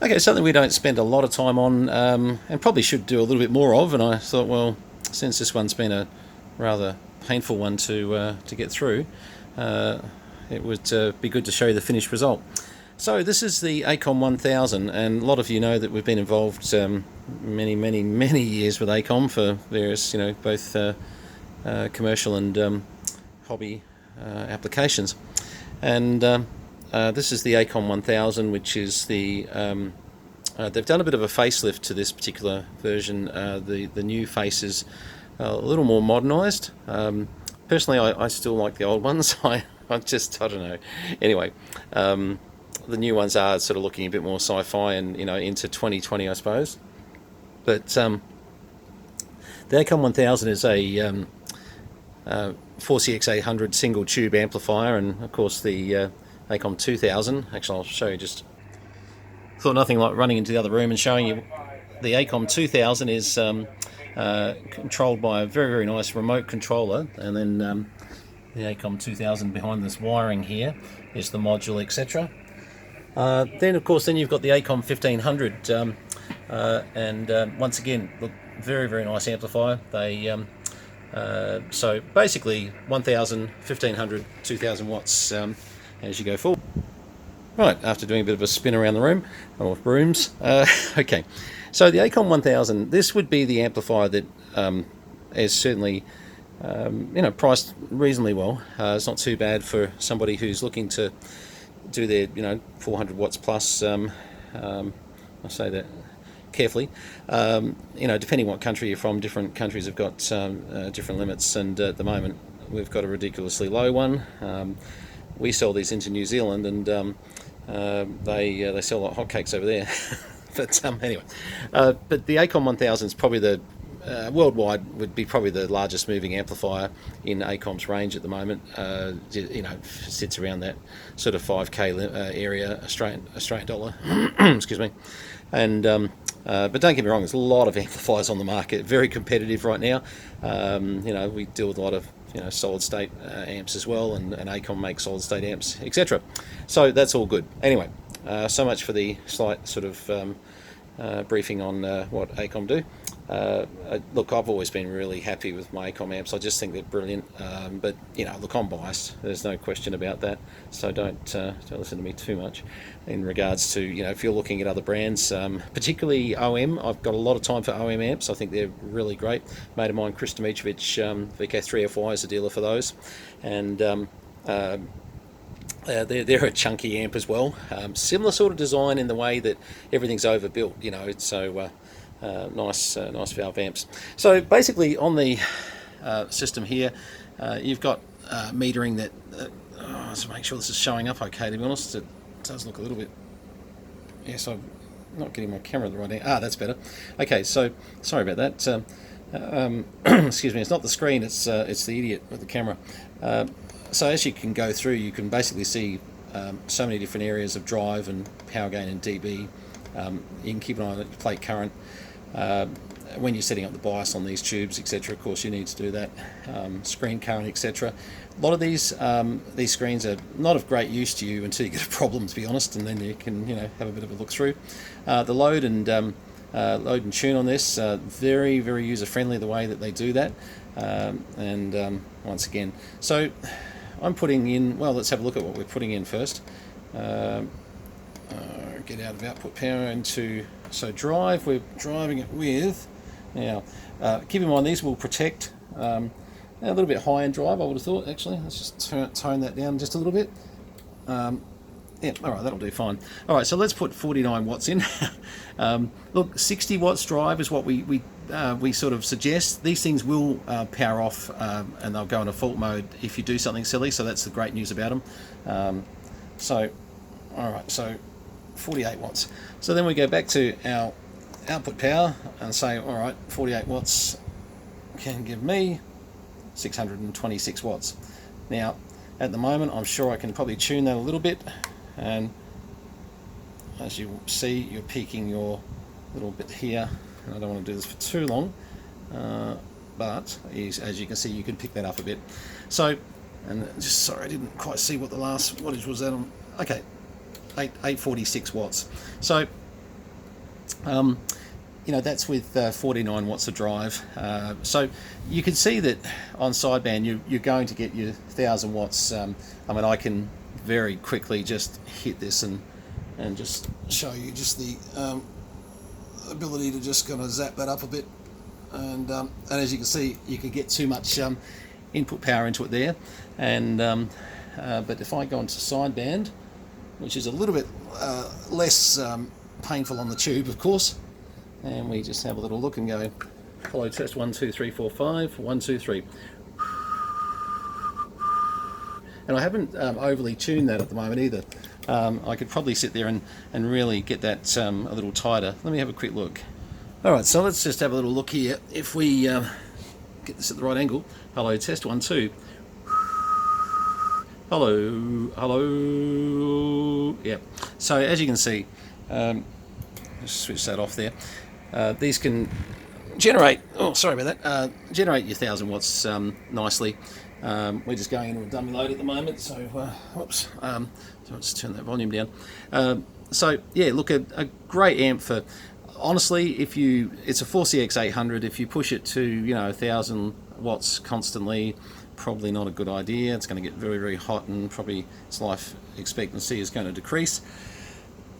Okay, something we don't spend a lot of time on, and probably should do a little bit more of. And I thought, well, since this one's been a rather painful one to get through, it would be good to show you the finished result. So this is the Acom 1000, and a lot of you know that we've been involved many years with Acom for various, both commercial and hobby applications. And this is the Acom 1000, which is the they've done a bit of a facelift to this particular version. The new face is a little more modernised. Personally, I still like the old ones. I don't know. Anyway, the new ones are sort of looking a bit more sci-fi and into 2020, I suppose. But the Acom 1000 is a 4CX800 single tube amplifier, and of course the Acom 2000. Actually, I'll show you just. Thought nothing like running into the other room and showing you. The Acom 2000 is controlled by a very nice remote controller, and then the Acom 2000 behind this wiring here is the module, etc. Then of course you've got the Acom 1500, and once again, look, very nice amplifier. They so basically 1000, 1500, 2000 watts as you go forward. Right, after doing a bit of a spin around the room, or rooms, okay. So the Acom 1000, this would be the amplifier that is certainly, priced reasonably well. It's not too bad for somebody who's looking to do their, 400 watts plus. I say that carefully. Depending what country you're from, different countries have got different limits, and at the moment we've got a ridiculously low one. We sell these into New Zealand, and they sell like hotcakes over there. But anyway, but the Acom 1000 is probably the worldwide would be probably the largest moving amplifier in Acom's range at the moment. Sits around that sort of 5k area, Australian dollar. Excuse me. And but don't get me wrong, there's a lot of amplifiers on the market, very competitive right now. We deal with a lot of solid state amps as well, and Acom makes solid state amps, etc. So that's all good. Anyway, so much for the slight sort of briefing on what Acom do. Look, I've always been really happy with my Acom amps. I just think they're brilliant. But look, I'm biased. There's no question about that. So don't listen to me too much in regards to if you're looking at other brands, particularly OM. I've got a lot of time for OM amps. I think they're really great. Mate of mine, Chris Dimitrovich, VK3AHR is a dealer for those, and they're a chunky amp as well. Similar sort of design in the way that everything's overbuilt. So. Nice valve amps. So basically on the system here, you've got metering that, let's make sure this is showing up okay. To be honest, it does look a little bit, yes, I'm not getting my camera the right angle. That's better. Okay, so sorry about that. Excuse me, it's not the screen, it's the idiot with the camera. So as you can go through, you can basically see so many different areas of drive and power gain and dB. You can keep an eye on your plate current. When you're setting up the bias on these tubes, etc., of course you need to do that. Screen current, etc. A lot of these screens are not of great use to you until you get a problem, to be honest, and then you can have a bit of a look through. The load and tune on this, very user friendly the way that they do that. Once again, so I'm putting in. Well, let's have a look at what we're putting in first. Get out of output power into drive. We're driving it with now. Keep in mind these will protect a little bit high end drive. I would have thought actually. Let's just tone that down just a little bit. Yeah, all right, that'll do fine. All right, so let's put 49 watts in. Look, 60 watts drive is what we sort of suggest. These things will power off and they'll go into fault mode if you do something silly. So that's the great news about them. All right, so 48 watts. So then we go back to our output power and say, all right, 48 watts can give me 626 watts. Now, at the moment, I'm sure I can probably tune that a little bit, and as you see, you're peaking your little bit here. And I don't want to do this for too long, but as you can see, you can pick that up a bit. So, and just sorry, I didn't quite see what the last wattage was at on. Okay. 846 watts. So You know, that's with 49 watts of drive. So you can see that on sideband you're going to get your 1000 watts. I mean, I can very quickly just hit this and just show you just the ability to just kind of zap that up a bit. And as you can see, you can get too much input power into it there. And but if I go into sideband, which is a little bit less painful on the tube, of course, and we just have a little look and go, hello test, 1 2 3 4 5, 1 2 3. And I haven't overly tuned that at the moment either. I could probably sit there and really get that a little tighter. Let me have a quick look. Alright, so let's just have a little look here. If we get this at the right angle, hello test, 1 2. Hello, hello. Yep. So as you can see, just switch that off there. These can generate, oh sorry about that, generate your 1000 watts nicely. We're just going into a dummy load at the moment, so whoops, so I'll just turn that volume down. So yeah, look, a great amp for, honestly, if you, it's a 4CX800, if you push it to, you know, 1000 watts constantly, probably not a good idea. It's going to get very, very hot, and probably its life expectancy is going to decrease.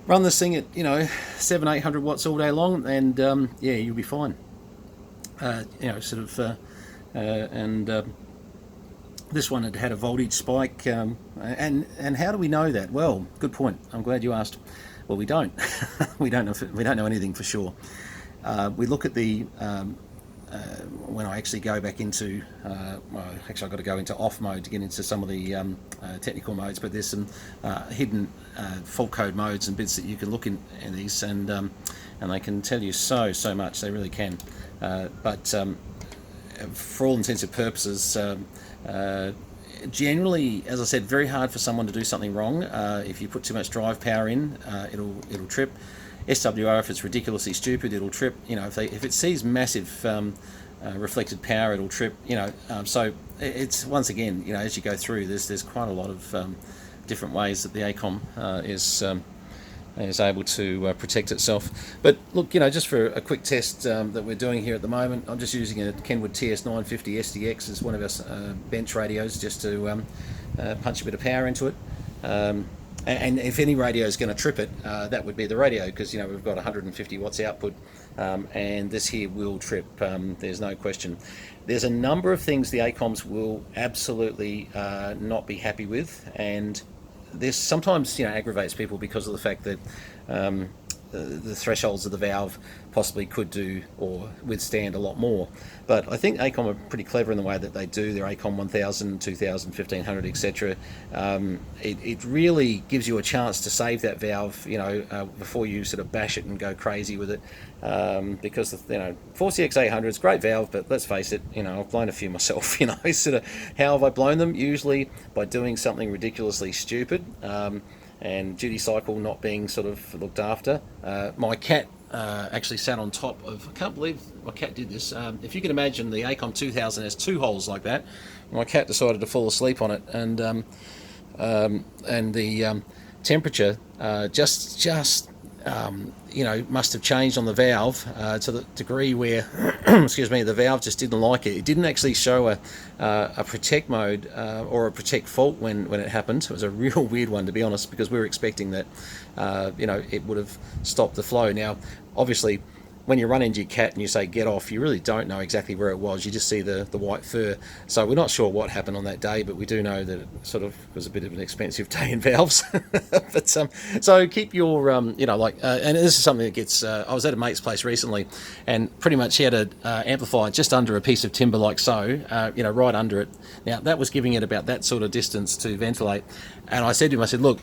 Run this thing at, you know, 700-800 watts all day long, and yeah, you'll be fine. You know, sort of, this one had a voltage spike, and how do we know that? Well, good point. I'm glad you asked. Well, we don't. we don't know anything for sure. We look at the when I actually go back into, well, actually I've got to go into off mode to get into some of the technical modes, but there's some hidden fault code modes and bits that you can look in these, and they can tell you so much. They really can. But for all intents and purposes, generally, as I said, very hard for someone to do something wrong. If you put too much drive power in, it'll trip. SWR, if it's ridiculously stupid, it'll trip. You know, if it sees massive reflected power, it'll trip. You know, so it's, once again, you know, as you go through, there's quite a lot of different ways that the Acom is able to protect itself. But look, you know, just for a quick test that we're doing here at the moment, I'm just using a Kenwood TS950 SDX as one of our bench radios, just to punch a bit of power into it. And if any radio is going to trip it, that would be the radio, because, you know, we've got 150 watts output, and this here will trip. There's no question. There's a number of things the Acoms will absolutely not be happy with, and this sometimes, you know, aggravates people because of the fact that the thresholds of the valve possibly could do or withstand a lot more. But I think Acom are pretty clever in the way that they do their Acom 1000, 2000, 1500, etc. It really gives you a chance to save that valve, you know, before you sort of bash it and go crazy with it, because, you know, 4CX800 is a great valve, but let's face it, you know, I've blown a few myself. You know, sort of, how have I blown them? Usually by doing something ridiculously stupid, and duty cycle not being sort of looked after. My cat actually sat on top of, I can't believe my cat did this. If you can imagine, the Acom 2000 has two holes like that. My cat decided to fall asleep on it, and the temperature just you know, must have changed on the valve to the degree where excuse me, the valve just didn't like it. It didn't actually show a protect mode or a protect fault when it happened. It was a real weird one, to be honest, because we were expecting that you know, it would have stopped the flow. Now, obviously, when you run into your cat and you say get off, you really don't know exactly where it was. You just see the white fur. So we're not sure what happened on that day, but we do know that it sort of was a bit of an expensive day in valves. But so keep your you know, like, and this is something that gets. I was at a mate's place recently, and pretty much he had an amplifier just under a piece of timber, like so, you know, right under it. Now that was giving it about that sort of distance to ventilate. And I said to him, I said, look,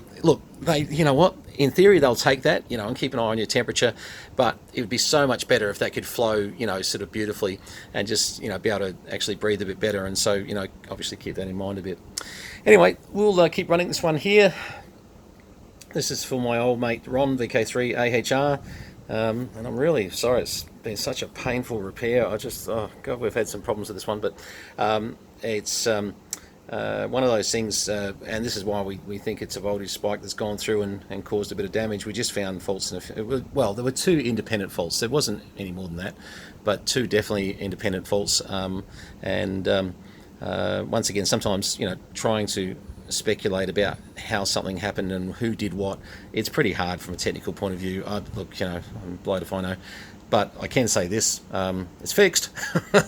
they, you know what? In theory, they'll take that, you know, and keep an eye on your temperature, but it would be so much better if that could flow, you know, sort of beautifully, and just, you know, be able to actually breathe a bit better. And so, you know, obviously keep that in mind a bit. Anyway, we'll keep running this one here. This is for my old mate Ron VK3AHR, and I'm really sorry it's been such a painful repair. I just, oh God, we've had some problems with this one, but it's one of those things, and this is why we think it's a voltage spike that's gone through and caused a bit of damage. We just found faults well, there were 2 independent faults. There wasn't any more than that, but 2 definitely independent faults. Once again, sometimes, trying to speculate about how something happened and who did what, it's pretty hard from a technical point of view. Look, I'm blowed if I know. But I can say this, it's fixed.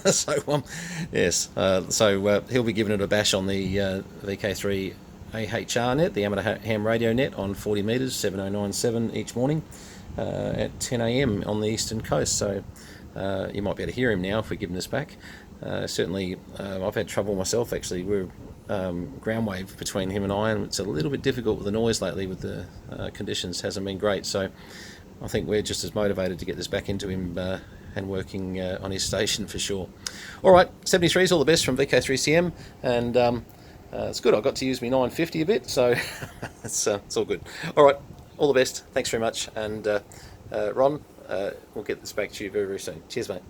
So, yes. So he'll be giving it a bash on the VK3AHR net, the amateur ham radio net on 40 metres, 7097 each morning at 10 a.m. on the eastern coast. So you might be able to hear him now if we give him this back. Certainly, I've had trouble myself, actually. We're ground wave between him and I, and it's a little bit difficult with the noise lately with the conditions. Hasn't been great. So I think we're just as motivated to get this back into him and working on his station for sure. All right, 73s, all the best from VK3CM, and it's good. I got to use my 950 a bit, so it's all good. All right, all the best. Thanks very much, and Ron, we'll get this back to you very, very soon. Cheers, mate.